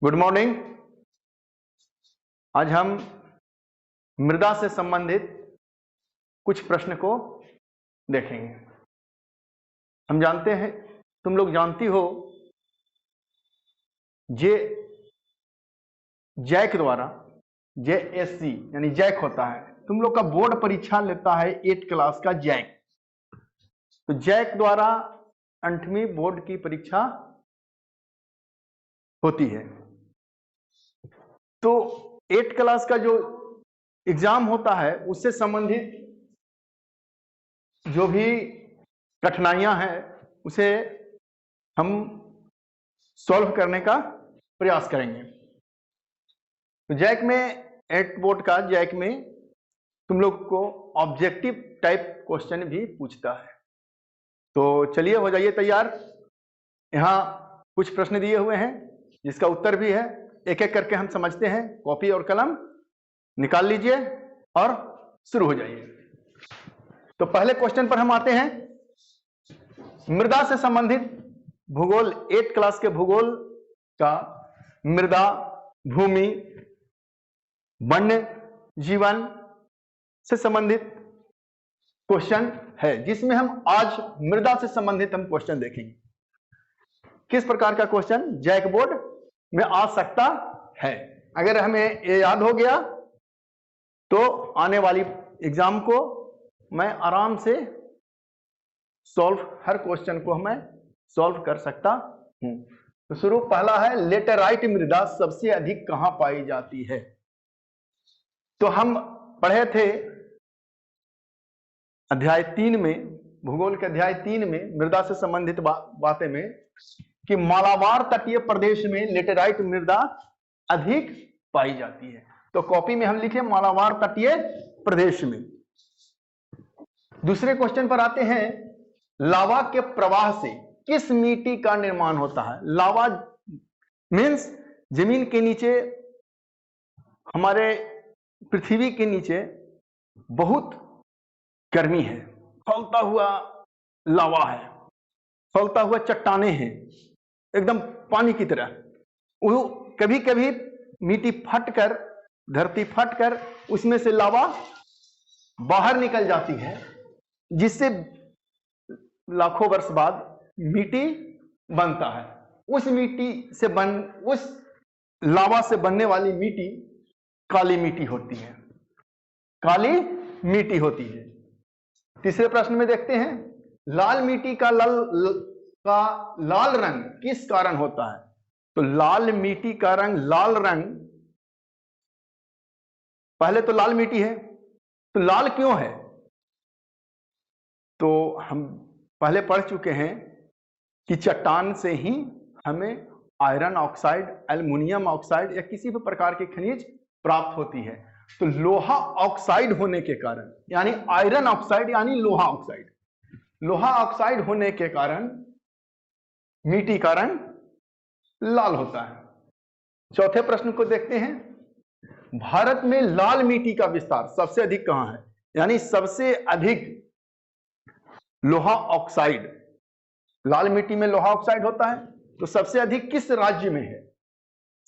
Good morning. आज हम मृदा से संबंधित कुछ प्रश्न को देखेंगे। हम जानते हैं, तुम लोग जानती हो, जैक द्वारा JSC यानी जैक होता है। तुम लोग का बोर्ड परीक्षा लेता है 8 क्लास का जैक। तो जैक द्वारा 8वीं बोर्ड की परीक्षा होती है। तो 8 क्लास का जो एग्जाम होता है उससे संबंधित जो भी कठिनाइयां हैं उसे हम सॉल्व करने का प्रयास करेंगे। तो जैक में 8 बोर्ड का जैक में तुम लोग को ऑब्जेक्टिव टाइप क्वेश्चन भी पूछता है। तो चलिए हो जाइए तैयार। यहाँ कुछ प्रश्न दिए हुए हैं जिसका उत्तर भी है। एक एक करके हम समझते हैं। कॉपी और कलम निकाल लीजिए और शुरू हो जाइए। तो पहले क्वेश्चन पर हम आते हैं। मृदा से संबंधित भूगोल 8 क्लास के भूगोल का मृदा, भूमि, वन्य जीवन से संबंधित क्वेश्चन है, जिसमें हम आज मृदा से संबंधित हम क्वेश्चन देखेंगे। किस प्रकार का क्वेश्चन जैक बोर्ड में आ सकता है। अगर हमें ये याद हो गया तो आने वाली एग्जाम को मैं आराम से हर क्वेश्चन को मैं सॉल्व कर सकता हूं। तो शुरू पहला है, लेटेराइट मृदा सबसे अधिक कहां पाई जाती है। तो हम पढ़े थे अध्याय 3 में, भूगोल के अध्याय 3 में मृदा से संबंधित बातें में कि मालाबार तटीय प्रदेश में लेटेराइट मृदा अधिक पाई जाती है। तो कॉपी में हम लिखे मालाबार तटीय प्रदेश में। दूसरे क्वेश्चन पर आते हैं, लावा के प्रवाह से किस मिट्टी का निर्माण होता है। लावा मीन्स जमीन के नीचे, हमारे पृथ्वी के नीचे बहुत गर्मी है, खौलता हुआ लावा है, खौलता हुआ चट्टाने हैं, एकदम पानी की तरह। वो कभी कभी मिट्टी फटकर, धरती फटकर उसमें से लावा बाहर निकल जाती है, जिससे लाखों वर्ष बाद मिट्टी बनता है। उस लावा से बनने वाली मिट्टी काली मिट्टी होती है, काली मिट्टी होती है। तीसरे प्रश्न में देखते हैं, लाल मिट्टी का लाल रंग किस कारण होता है। तो लाल मिट्टी का रंग, लाल रंग, पहले तो लाल मिट्टी है तो लाल क्यों है। तो हम पहले पढ़ चुके हैं कि चट्टान से ही हमें आयरन ऑक्साइड, एल्युमिनियम ऑक्साइड या किसी भी प्रकार की खनिज प्राप्त होती है। तो लोहा ऑक्साइड होने के कारण, यानी आयरन ऑक्साइड यानी लोहा ऑक्साइड, लोहा ऑक्साइड होने के कारण मिट्टी का रंग लाल होता है। चौथे प्रश्न को देखते हैं, भारत में लाल मिट्टी का विस्तार सबसे अधिक कहां है। यानी सबसे अधिक लोहा ऑक्साइड, लाल मिट्टी में लोहा ऑक्साइड होता है, तो सबसे अधिक किस राज्य में है।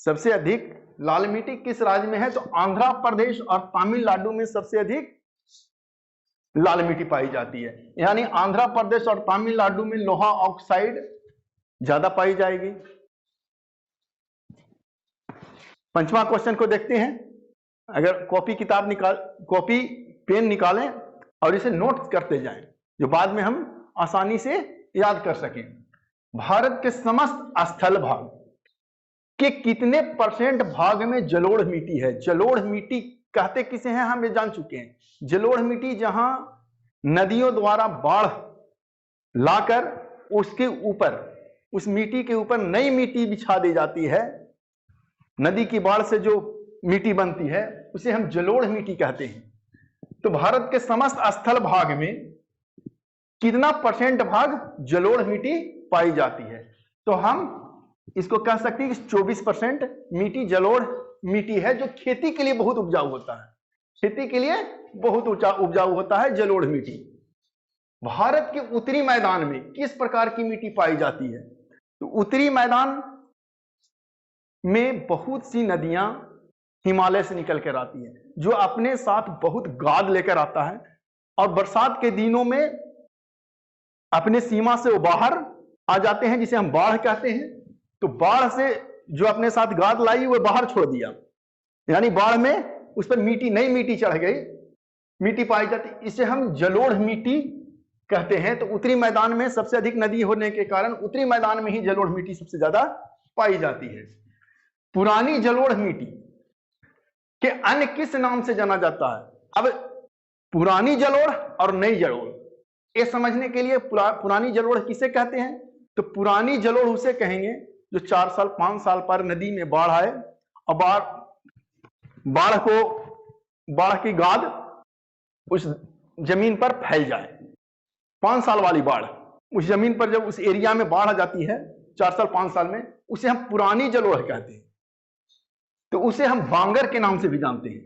सबसे अधिक लाल मिट्टी किस राज्य में है। तो आंध्र प्रदेश और तमिलनाडु में सबसे अधिक लाल मिट्टी पाई जाती है। यानी आंध्र प्रदेश और तमिलनाडु में लोहा ऑक्साइड ज्यादा पाई जाएगी। पंचवां क्वेश्चन को देखते हैं। अगर कॉपी पेन निकालें और इसे नोट करते जाएं, जो बाद में हम आसानी से याद कर सकें। भारत के समस्त स्थल भाग के कितने % भाग में जलोढ़ मिट्टी है। जलोढ़ मिट्टी कहते किसे हैं हम ये जान चुके हैं। जलोढ़ मिट्टी जहां नदियों द्वारा बाढ़ लाकर उसके ऊपर, उस मिट्टी के ऊपर नई मिट्टी बिछा दी जाती है, नदी की बाढ़ से जो मिट्टी बनती है उसे हम जलोढ़ मिट्टी कहते हैं। तो भारत के समस्त स्थल भाग में कितना % भाग जलोढ़ मिट्टी पाई जाती है। तो हम इसको कह सकते हैं कि 24% मिट्टी जलोढ़ मिट्टी है, जो खेती के लिए बहुत उपजाऊ होता है। खेती के लिए बहुत उपजाऊ होता है जलोढ़ मिट्टी। भारत के उत्तरी मैदान में किस प्रकार की मिट्टी पाई जाती है। तो उत्तरी मैदान में बहुत सी नदियां हिमालय से निकल कर आती है, जो अपने साथ बहुत गाद लेकर आता है, और बरसात के दिनों में अपने सीमा से वो बाहर आ जाते हैं, जिसे हम बाढ़ कहते हैं। तो बाढ़ से जो अपने साथ गाद लाई वो बाहर छोड़ दिया, यानी बाढ़ में उस पर मिट्टी, नई मिट्टी चढ़ गई, मिट्टी पाई जाती, इसे हम जलोढ़ मिट्टी कहते हैं। तो उत्तरी मैदान में सबसे अधिक नदी होने के कारण उत्तरी मैदान में ही जलोढ़ मिट्टी सबसे ज्यादा पाई जाती है। पुरानी जलोढ़ मिट्टी के अन्य किस नाम से जाना जाता है? अब पुरानी जलोढ़ और नई जलोढ़ ये समझने के लिए पुरानी जलोढ़ किसे कहते हैं? तो पुरानी जलोढ़ उसे कहेंगे जो 4 साल 5 साल पर नदी में बाढ़ आए और बाढ़ की गाद उस जमीन पर फैल जाए। 5 साल वाली बाढ़ उस जमीन पर जब उस एरिया में बाढ़ आ जाती है 4 साल 5 साल में, उसे हम पुरानी जलोढ़ कहते हैं। तो उसे हम बांगर के नाम से भी जानते हैं।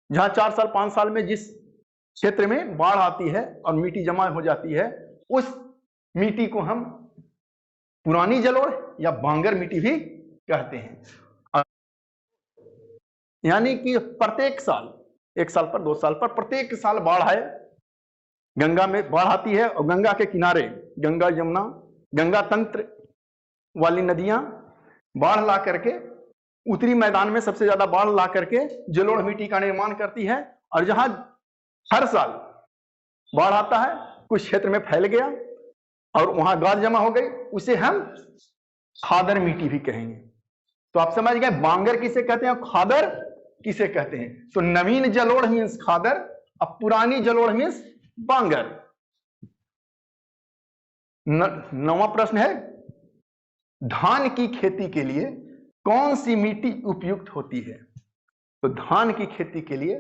जहां 4 साल 5 साल में जिस क्षेत्र में बाढ़ आती है और मिट्टी जमा हो जाती है, उस मिट्टी को हम पुरानी जलोढ़ या बांगर मिट्टी भी कहते हैं। यानी कि प्रत्येक साल, 1 साल पर 2 साल पर प्रत्येक साल बाढ़ आए, गंगा में बाढ़ आती है और गंगा के किनारे गंगा यमुना गंगा तंत्र वाली नदियां बाढ़ ला करके उत्तरी मैदान में सबसे ज्यादा बाढ़ ला करके जलोढ़ मिट्टी का निर्माण करती है। और जहां हर साल बाढ़ आता है, कुछ क्षेत्र में फैल गया और वहां गाद जमा हो गई, उसे हम खादर मिट्टी भी कहेंगे। तो आप समझ गए बांगर किसे कहते हैं, खादर किसे कहते हैं। तो नवीन जलोढ़ मीन्स खादर और पुरानी जलोढ़ मीन्स बांगर। 9वां प्रश्न है, धान की खेती के लिए कौन सी मिट्टी उपयुक्त होती है? तो धान की खेती के लिए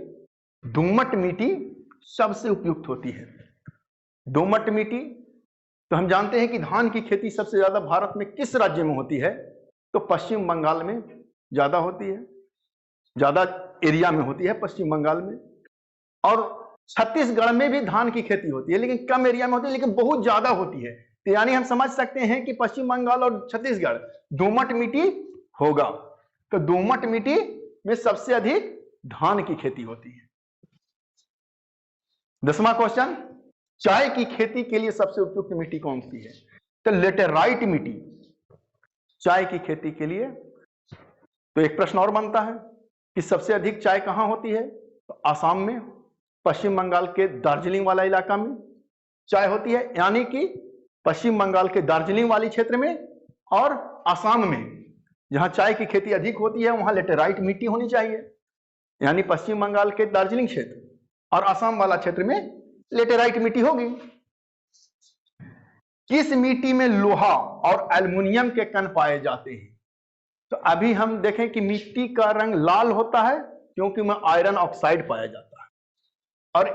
दोमट मिट्टी सबसे उपयुक्त होती है। दोमट मिट्टी, तो हम जानते हैं कि धान की खेती सबसे ज्यादा भारत में किस राज्य में होती है? तो पश्चिम बंगाल में ज्यादा होती है, ज्यादा एरिया में होती है पश्चिम बंगाल में। और छत्तीसगढ़ में भी धान की खेती होती है, लेकिन कम एरिया में होती है, लेकिन बहुत ज्यादा होती है। तो यानी हम समझ सकते हैं कि पश्चिम बंगाल और छत्तीसगढ़ दोमट मिट्टी होगा। तो दोमट मिट्टी में सबसे अधिक धान की खेती होती है। 10वां क्वेश्चन, चाय की खेती के लिए सबसे उपयुक्त मिट्टी कौन सी है? तो लेटेराइट मिट्टी चाय की खेती के लिए। तो एक प्रश्न और बनता है कि सबसे अधिक चाय कहां होती है? तो आसाम में, पश्चिम बंगाल के दार्जिलिंग वाला इलाका में चाय होती है। यानी कि पश्चिम बंगाल के दार्जिलिंग वाली क्षेत्र में और आसाम में जहां चाय की खेती अधिक होती है वहां लेटेराइट मिट्टी होनी चाहिए। यानी पश्चिम बंगाल के दार्जिलिंग क्षेत्र और आसाम वाला क्षेत्र में लेटेराइट मिट्टी होगी। किस मिट्टी में लोहा और एल्युमिनियम के कण पाए जाते हैं? तो अभी हम देखें कि मिट्टी का रंग लाल होता है क्योंकि में आयरन ऑक्साइड पाया जाता है। और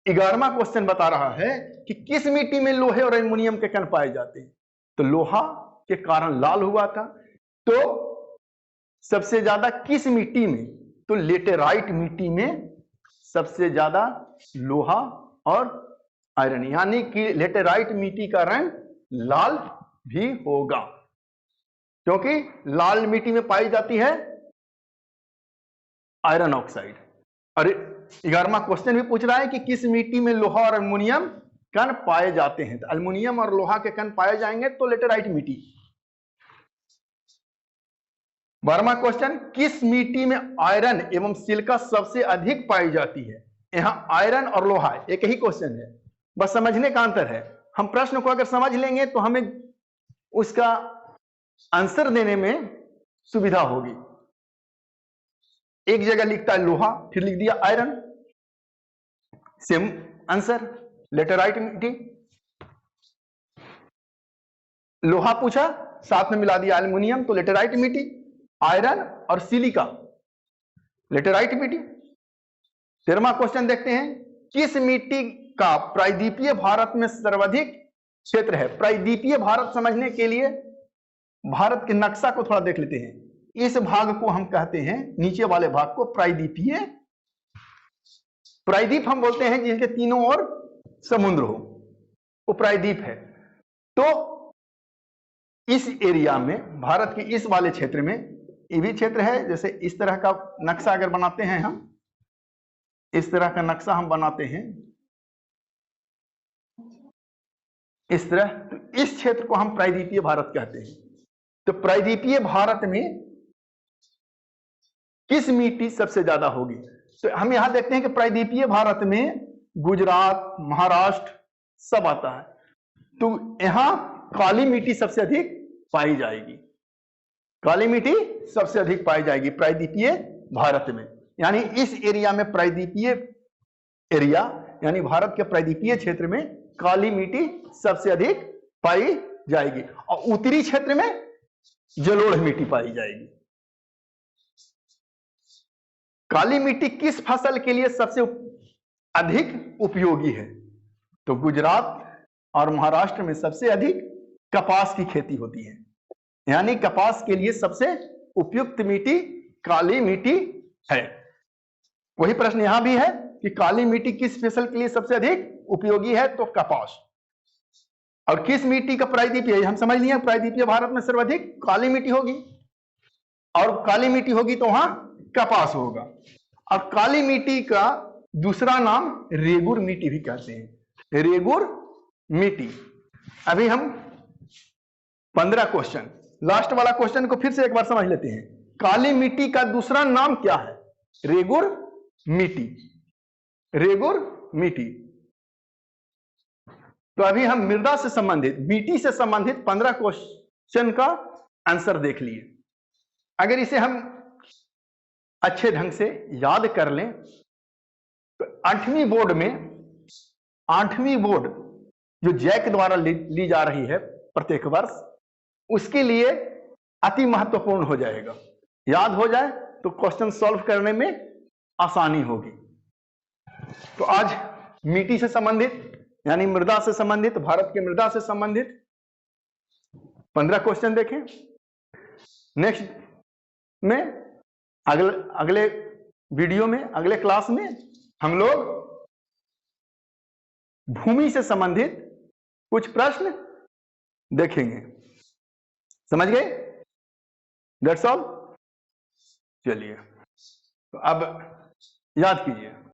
11वां क्वेश्चन बता रहा है कि किस मिट्टी में लोहे और एल्युमिनियम के कण पाए जाते हैं? तो लोहा के कारण लाल हुआ था। तो सबसे ज्यादा किस मिट्टी में? तो लेटेराइट मिट्टी में सबसे ज्यादा लोहा और आयरन, यानी कि लेटेराइट मिट्टी का रंग लाल भी होगा क्योंकि लाल मिट्टी में पाई जाती है आयरन ऑक्साइड। और 11वां क्वेश्चन भी पूछ रहा है कि किस मिट्टी में लोहा और एल्युमिनियम कण पाए जाते हैं? तो एल्युमिनियम और लोहा के कण पाए जाएंगे तो लेटेराइट मिट्टी। 12वां क्वेश्चन, किस मिट्टी में आयरन एवं सिलिका सबसे अधिक पाई जाती है? यहां आयरन और लोहा एक ही क्वेश्चन है, बस समझने का अंतर है। हम प्रश्न को अगर समझ लेंगे तो हमें उसका आंसर देने में सुविधा होगी। एक जगह लिखता है लोहा, फिर लिख दिया आयरन, सेम आंसर लेटेराइट मिट्टी। लोहा पूछा, साथ में मिला दिया एल्युमिनियम, तो लेटेराइट मिट्टी। आयरन और सिलिका लेटेराइट मिट्टी। 13वां क्वेश्चन देखते हैं, किस मिट्टी का प्रायद्वीपीय भारत में सर्वाधिक क्षेत्र है? प्रायद्वीपीय भारत समझने के लिए भारत के नक्शा को थोड़ा देख लेते हैं। इस भाग को हम कहते हैं, नीचे वाले भाग को प्रायद्वीपीय। प्रायद्वीप हम बोलते हैं जिनके तीनों ओर समुद्र हो, वो प्रायद्वीप है। तो इस एरिया में, भारत के इस वाले क्षेत्र में, ये भी क्षेत्र है, जैसे इस तरह का नक्शा अगर बनाते हैं हम, इस तरह का नक्शा हम बनाते हैं इस तरह, तो इस क्षेत्र को हम प्रायद्वीपीय भारत कहते हैं। तो प्रायद्वीपीय भारत में किस मिट्टी सबसे ज्यादा होगी? तो हम यहां देखते हैं कि प्रायद्वीपीय भारत में गुजरात, महाराष्ट्र सब आता है, तो यहां काली मिट्टी सबसे अधिक पाई जाएगी। काली मिट्टी सबसे अधिक पाई जाएगी प्रायद्वीपीय भारत में, यानी इस एरिया में, प्रायद्वीपीय एरिया यानी भारत के प्रायद्वीपीय क्षेत्र में काली मिट्टी सबसे अधिक पाई जाएगी, और उत्तरी क्षेत्र में जलोढ़ मिट्टी पाई जाएगी। काली मिट्टी किस फसल के लिए सबसे अधिक उपयोगी है? तो गुजरात और महाराष्ट्र में सबसे अधिक कपास की खेती होती है, यानी कपास के लिए सबसे उपयुक्त मिट्टी काली मिट्टी है। वही प्रश्न यहां भी है कि काली मिट्टी किस फसल के लिए सबसे अधिक उपयोगी है? तो कपास। और किस मिट्टी का प्रायद्वीपीय, हम समझ लिए प्रायद्वीपीय भारत में सर्वाधिक काली मिट्टी होगी, और काली मिट्टी होगी तो वहां कपास होगा। और काली मिट्टी का दूसरा नाम रेगुर मिट्टी भी कहते हैं, रेगुर मिट्टी। अभी हम 15 क्वेश्चन, लास्ट वाला क्वेश्चन को फिर से एक बार समझ लेते हैं। काली मिट्टी का दूसरा नाम क्या है? रेगुर मिट्टी, रेगुर मिट्टी। तो अभी हम मृदा से संबंधित, मिट्टी से संबंधित 15 क्वेश्चन का आंसर देख लिए। अगर इसे हम अच्छे ढंग से याद कर लें तो 8वीं बोर्ड में, 8वीं बोर्ड जो जैक द्वारा ली जा रही है प्रत्येक वर्ष, उसके लिए अति महत्वपूर्ण हो जाएगा। याद हो जाए तो क्वेश्चन सॉल्व करने में आसानी होगी। तो आज मिट्टी से संबंधित यानी मृदा से संबंधित, भारत की मृदा से संबंधित 15 क्वेश्चन देखें। नेक्स्ट में अगले वीडियो में, अगले क्लास में हम लोग भूमि से संबंधित कुछ प्रश्न देखेंगे। समझ गए? That's all. चलिए, तो अब याद कीजिए।